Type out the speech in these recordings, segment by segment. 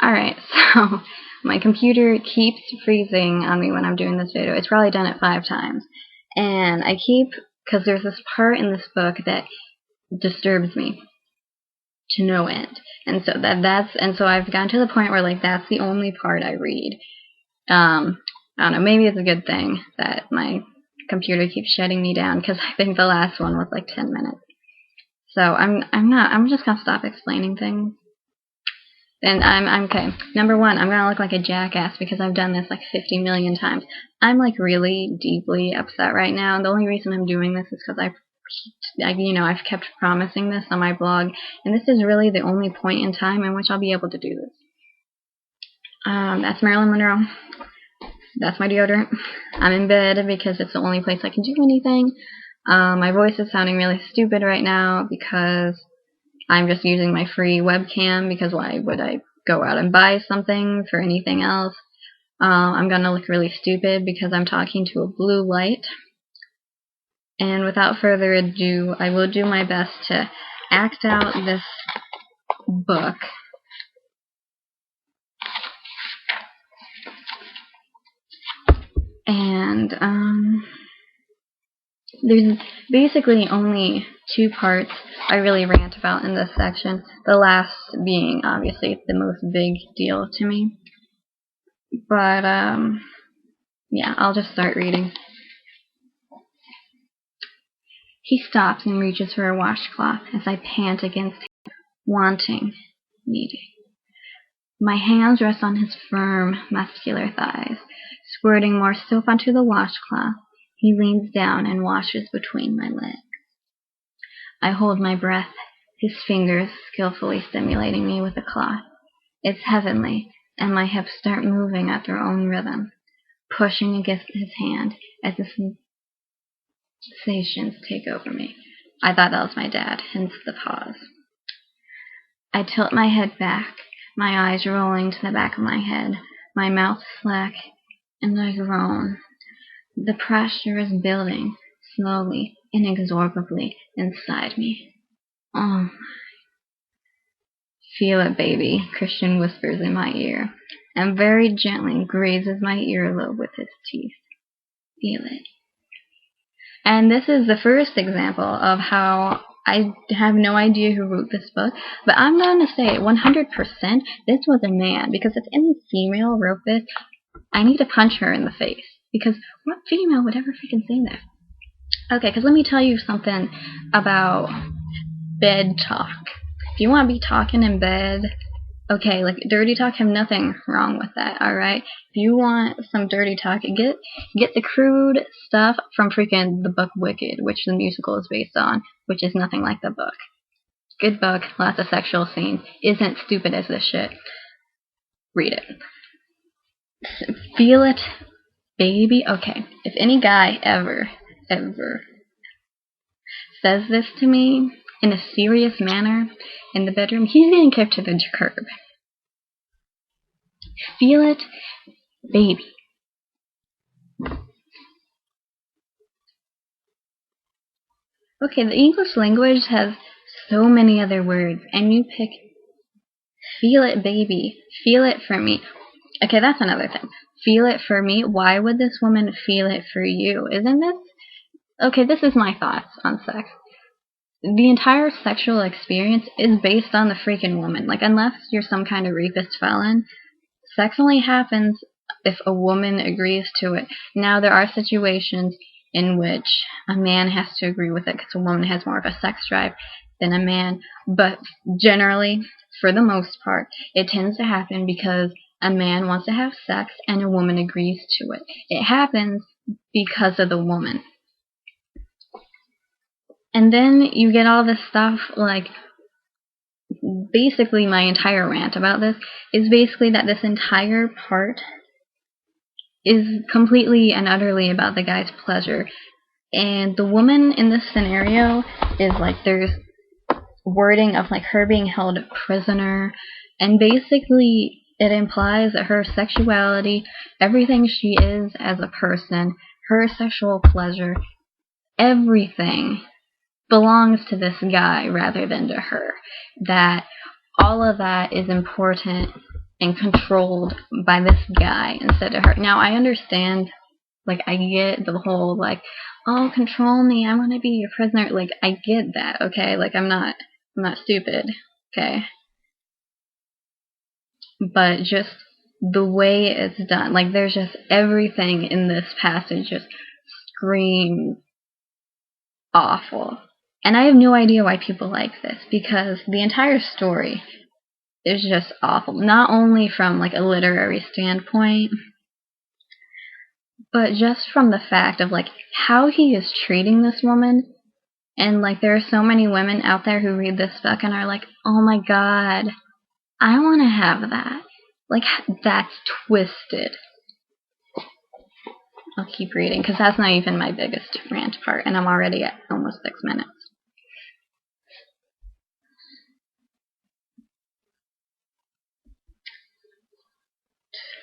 Alright, so my computer keeps freezing on me when I'm doing this video. It's probably done it 5 times. And I keep, because there's this part in this book that disturbs me to no end. And so so I've gotten to the point where like that's the only part I read. I don't know, maybe it's a good thing that my computer keeps shutting me down, because I think the last one was like 10 minutes. So I'm just gonna stop explaining things. And I'm okay. Number one, I'm gonna look like a jackass because I've done this like 50 million times. I'm like really deeply upset right now, and the only reason I'm doing this is because I've kept promising this on my blog, and this is really the only point in time in which I'll be able to do this. That's Marilyn Monroe. That's my deodorant. I'm in bed because it's the only place I can do anything. My voice is sounding really stupid right now because I'm just using my free webcam, because why would I go out and buy something for anything else? I'm gonna look really stupid because I'm talking to a blue light. And without further ado, I will do my best to act out this book. And there's basically only 2 parts I really rant about in this section, the last being obviously the most big deal to me. But yeah, I'll just start reading. He stops and reaches for a washcloth as I pant against him, wanting, needing. My hands rest on his firm, muscular thighs, squirting more soap onto the washcloth. He leans down and washes between my legs. I hold my breath, his fingers skillfully stimulating me with the cloth. It's heavenly, and my hips start moving at their own rhythm, pushing against his hand as the sensations take over me. I thought that was my dad, hence the pause. I tilt my head back, my eyes rolling to the back of my head, my mouth slack, and I groan. The pressure is building, slowly, inexorably, inside me. Oh, feel it, baby, Christian whispers in my ear, and very gently grazes my earlobe with his teeth. Feel it. And this is the first example of how I have no idea who wrote this book, but I'm going to say 100% this was a man, because if any female wrote this, I need to punch her in the face, because what female would ever freaking say that? Okay, because let me tell you something about bed talk. If you want to be talking in bed, okay, like dirty talk, have nothing wrong with that, alright? If you want some dirty talk, get the crude stuff from freaking the book Wicked, which the musical is based on, which is nothing like the book. Good book, lots of sexual scenes, isn't stupid as this shit. Read it. Feel it, baby. Okay, if any guy ever says this to me in a serious manner in the bedroom, he's getting kicked to the curb. Feel it, baby. Okay, the English language has so many other words, and you pick feel it, baby. Feel it for me. Okay, that's another thing. Feel it for me? Why would this woman feel it for you? Isn't this... Okay, this is my thoughts on sex. The entire sexual experience is based on the freaking woman. Like, unless you're some kind of rapist felon, sex only happens if a woman agrees to it. Now, there are situations in which a man has to agree with it because a woman has more of a sex drive than a man. But generally, for the most part, it tends to happen because a man wants to have sex and a woman agrees to it. It happens because of the woman. And then you get all this stuff, like, basically my entire rant about this is basically that this entire part is completely and utterly about the guy's pleasure. And the woman in this scenario is like, there's wording of like her being held prisoner, and basically it implies that her sexuality, everything she is as a person, her sexual pleasure, everything belongs to this guy rather than to her. That all of that is important and controlled by this guy instead of her. Now, I understand, like, I get the whole, like, oh, control me, I want to be your prisoner. Like, I get that, okay? Like, I'm not stupid, okay? But just the way it's done, like, there's just everything in this passage just screams awful. And I have no idea why people like this, because the entire story is just awful. Not only from, like, a literary standpoint, but just from the fact of, like, how he is treating this woman. And, like, there are so many women out there who read this book and are like, oh my god, I want to have that. Like, that's twisted. I'll keep reading, because that's not even my biggest rant part, and I'm already at almost 6 minutes.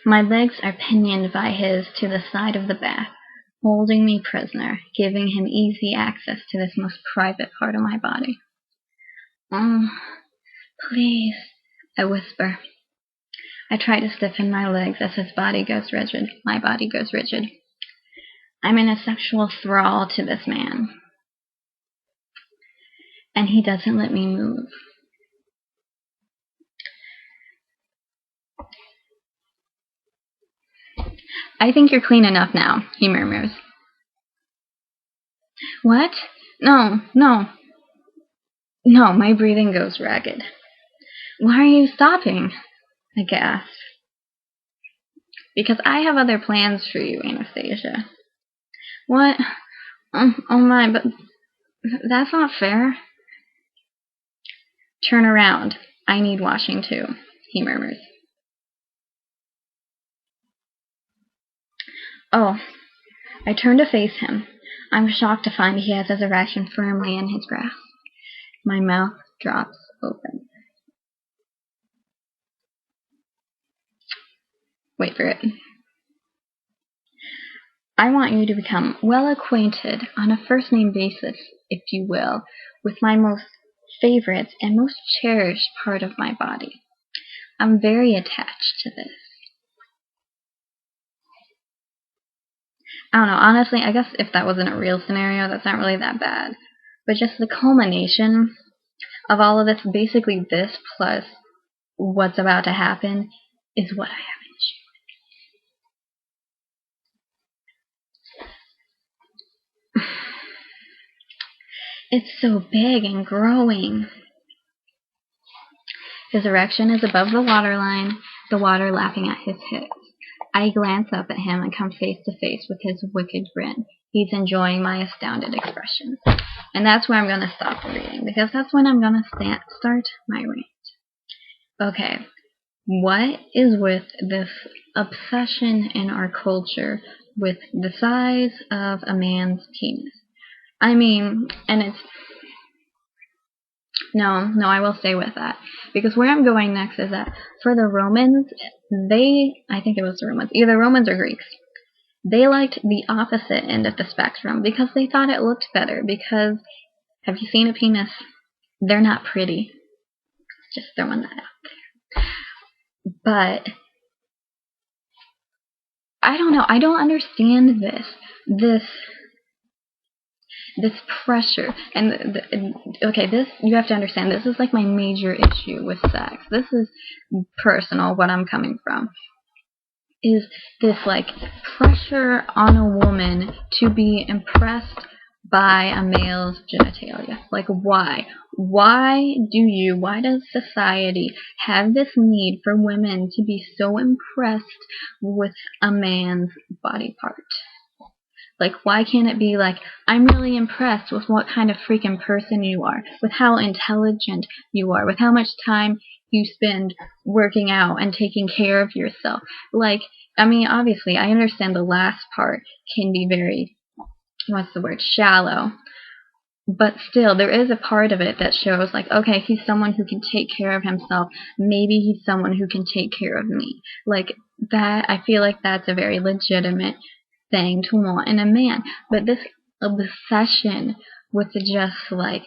My legs are pinioned by his to the side of the bath, holding me prisoner, giving him easy access to this most private part of my body. Oh, please, I whisper. I try to stiffen my legs as his body goes rigid. My body goes rigid. I'm in a sexual thrall to this man, and he doesn't let me move. I think you're clean enough now, he murmurs. What? No, my breathing goes ragged. Why are you stopping? I gasp. Because I have other plans for you, Anastasia. What? Oh my, but that's not fair. Turn around. I need washing too, he murmurs. Oh, I turn to face him. I'm shocked to find he has his erection firmly in his grasp. My mouth drops open. Wait for it. I want you to become well acquainted on a first-name basis, if you will, with my most favorite and most cherished part of my body. I'm very attached to this. I don't know, honestly, I guess if that wasn't a real scenario, that's not really that bad. But just the culmination of all of this, basically this plus what's about to happen, is what I have an issue with. It's so big and growing. His erection is above the waterline, the water lapping at his hips. I glance up at him and come face to face with his wicked grin. He's enjoying my astounded expression. And that's where I'm going to stop the reading, because that's when I'm going to start my rant. Okay, what is with this obsession in our culture with the size of a man's penis? I mean, and it's... No, I will stay with that. Because where I'm going next is that for the Romans, I think it was the Romans, either Romans or Greeks, they liked the opposite end of the spectrum because they thought it looked better. Because, have you seen a penis? They're not pretty. Just throwing that out there. But, I don't know, I don't understand this pressure, and okay, this, you have to understand, this is like my major issue with sex. This is personal, what I'm coming from, is this like pressure on a woman to be impressed by a male's genitalia. Like, why? Why does society have this need for women to be so impressed with a man's body part? Like, why can't it be like, I'm really impressed with what kind of freaking person you are, with how intelligent you are, with how much time you spend working out and taking care of yourself. Like, I mean, obviously, I understand the last part can be very, shallow. But still, there is a part of it that shows, like, okay, he's someone who can take care of himself. Maybe he's someone who can take care of me. Like, that, I feel like that's a very legitimate thing to want in a man. But this obsession with just like,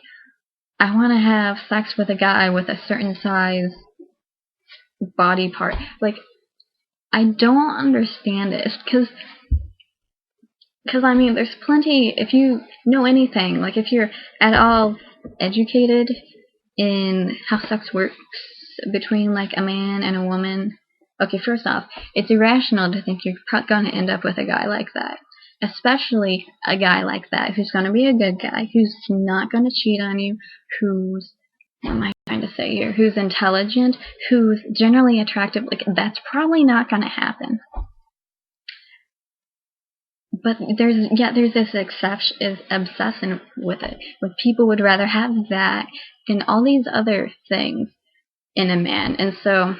I want to have sex with a guy with a certain size body part. Like, I don't understand it. Because I mean, there's plenty, if you know anything, like if you're at all educated in how sex works between like a man and a woman, okay, first off, it's irrational to think you're going to end up with a guy like that. Especially a guy like that who's going to be a good guy, who's not going to cheat on you, who's, what am I trying to say here, who's intelligent, who's generally attractive. Like, that's probably not going to happen. But there's this obsession with it. Like, people would rather have that than all these other things in a man. And so,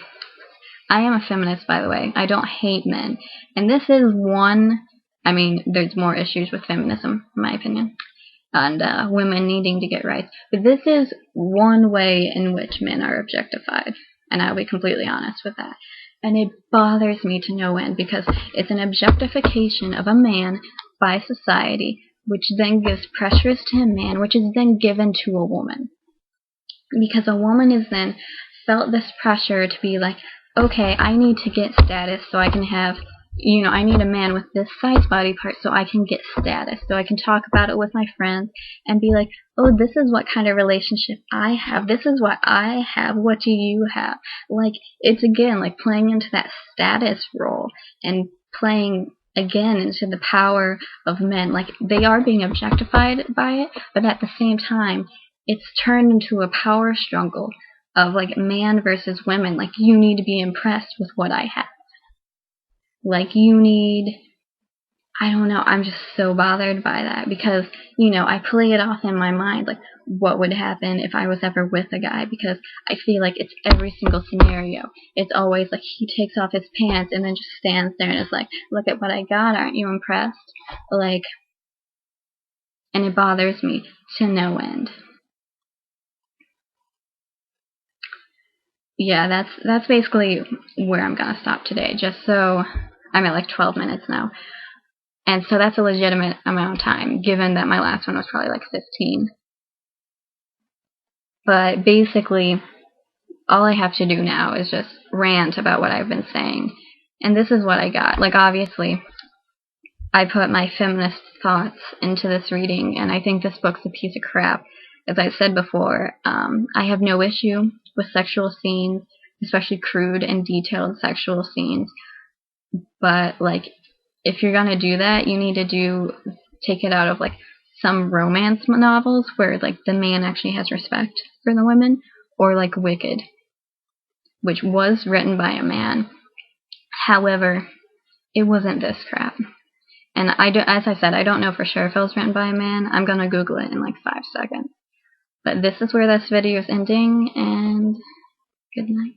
I am a feminist, by the way. I don't hate men. And this is one, I mean, there's more issues with feminism, in my opinion, and women needing to get rights. But this is one way in which men are objectified. And I'll be completely honest with that. And it bothers me to no end, because it's an objectification of a man by society, which then gives pressures to a man, which is then given to a woman. Because a woman is then felt this pressure to be like, okay, I need to get status so I can have, you know, I need a man with this size body part so I can get status, so I can talk about it with my friends and be like, oh, this is what kind of relationship I have. This is what I have. What do you have? Like, it's again like playing into that status role and playing again into the power of men. Like, they are being objectified by it, but at the same time, it's turned into a power struggle of like man versus women. Like, you need to be impressed with what I have. Like, you need, I don't know, I'm just so bothered by that, because, you know, I play it off in my mind, like, what would happen if I was ever with a guy, because I feel like it's every single scenario. It's always like he takes off his pants and then just stands there and is like, look at what I got, aren't you impressed? Like, and it bothers me to no end. Yeah, that's basically where I'm gonna stop today, just so I'm at like 12 minutes now. And so that's a legitimate amount of time, given that my last one was probably like 15. But basically, all I have to do now is just rant about what I've been saying. And this is what I got. Like, obviously, I put my feminist thoughts into this reading, and I think this book's a piece of crap. As I said before, I have no issue with sexual scenes, especially crude and detailed sexual scenes. But, like, if you're gonna do that, you need to take it out of, like, some romance novels where, like, the man actually has respect for the women, or, like, Wicked, which was written by a man. However, it wasn't this crap. And as I said, I don't know for sure if it was written by a man. I'm gonna Google it in, like, 5 seconds. But this is where this video is ending, and good night.